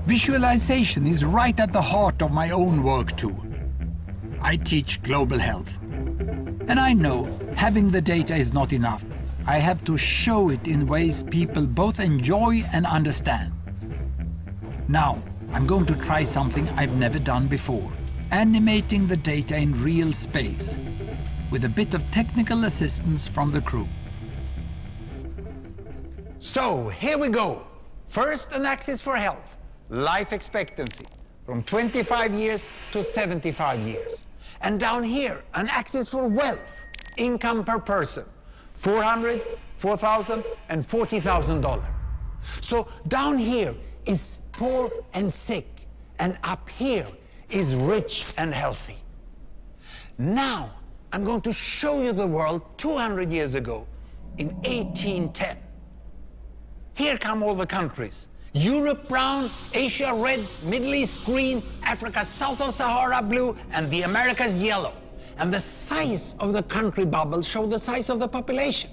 Visualization is right at the heart of my own work too. I teach global health. And I know having the data is not enough. I have to show it in ways people both enjoy and understand. Now, I'm going to try something I've never done before. Animating the data in real space, with a bit of technical assistance from the crew. So, here we go. First, an axis for health, life expectancy, from 25 years to 75 years. And down here, an axis for wealth, income per person, $400,000, $4,000, and $40,000. So down here is poor and sick, and up here is rich and healthy. Now, I'm going to show you the world 200 years ago, in 1810. Here come all the countries. Europe brown, Asia red, Middle East green, Africa south of Sahara blue, and the Americas yellow. And the size of the country bubbles show the size of the population.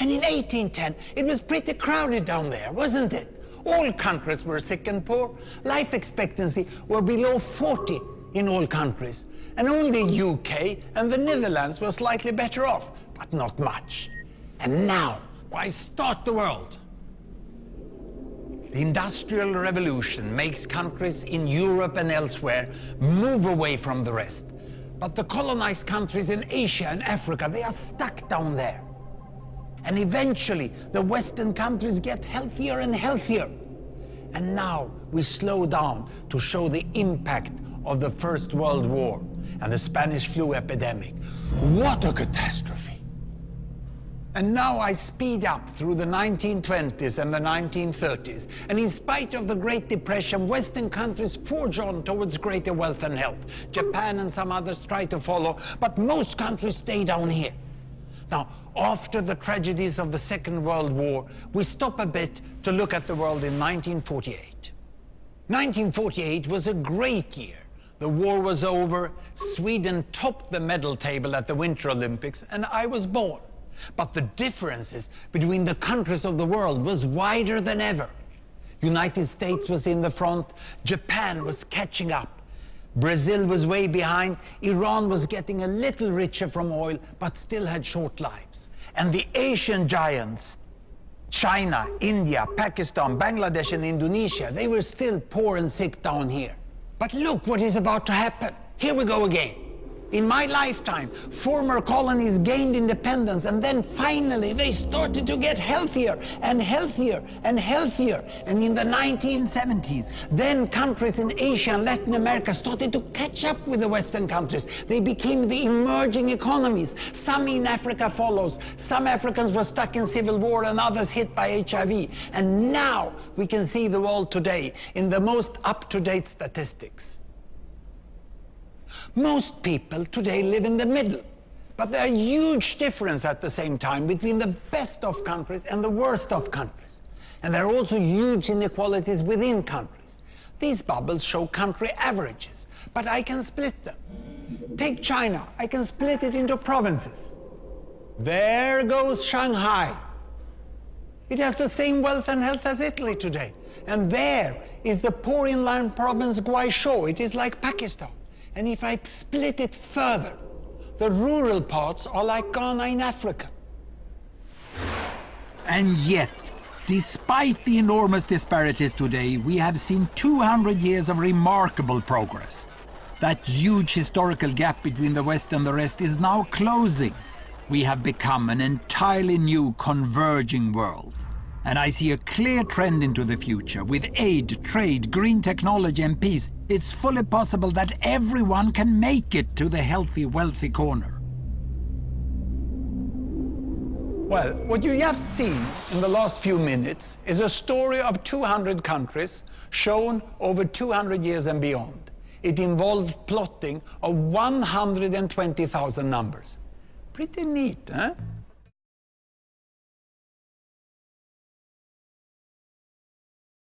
And in 1810, it was pretty crowded down there, wasn't it? All countries were sick and poor. Life expectancy were below 40 in all countries. And only UK and the Netherlands were slightly better off, but not much. And now, why start the world? The Industrial Revolution makes countries in Europe and elsewhere move away from the rest. But the colonized countries in Asia and Africa, they are stuck down there. And eventually, the Western countries get healthier and healthier. And now we slow down to show the impact of the First World War and the Spanish flu epidemic. What a catastrophe! And now I speed up through the 1920s and the 1930s. And in spite of the Great Depression, Western countries forge on towards greater wealth and health. Japan and some others try to follow, but most countries stay down here. Now, after the tragedies of the Second World War, we stop a bit to look at the world in 1948. 1948 was a great year. The war was over, Sweden topped the medal table at the Winter Olympics, and I was born. But the differences between the countries of the world was wider than ever. United States was in the front, Japan was catching up. Brazil was way behind, Iran was getting a little richer from oil, but still had short lives. And the Asian giants, China, India, Pakistan, Bangladesh, and Indonesia, they were still poor and sick down here. But look what is about to happen. Here we go again. In my lifetime, former colonies gained independence, and then finally they started to get healthier and healthier and healthier. And in the 1970s, then countries in Asia and Latin America started to catch up with the Western countries. They became the emerging economies. Some in Africa follows. Some Africans were stuck in civil war and others hit by HIV. And now we can see the world today in the most up-to-date statistics. Most people today live in the middle, but there are huge differences at the same time between the best of countries and the worst of countries. And there are also huge inequalities within countries. These bubbles show country averages, but I can split them. Take China, I can split it into provinces. There goes Shanghai. It has the same wealth and health as Italy today. And there is the poor inland province Guizhou. It is like Pakistan. And if I split it further, the rural parts are like Ghana in Africa. And yet, despite the enormous disparities today, we have seen 200 years of remarkable progress. That huge historical gap between the West and the rest is now closing. We have become an entirely new converging world. And I see a clear trend into the future. With aid, trade, green technology and peace, it's fully possible that everyone can make it to the healthy, wealthy corner. Well, what you just seen in the last few minutes is a story of 200 countries shown over 200 years and beyond. It involved plotting of 120,000 numbers. Pretty neat, huh?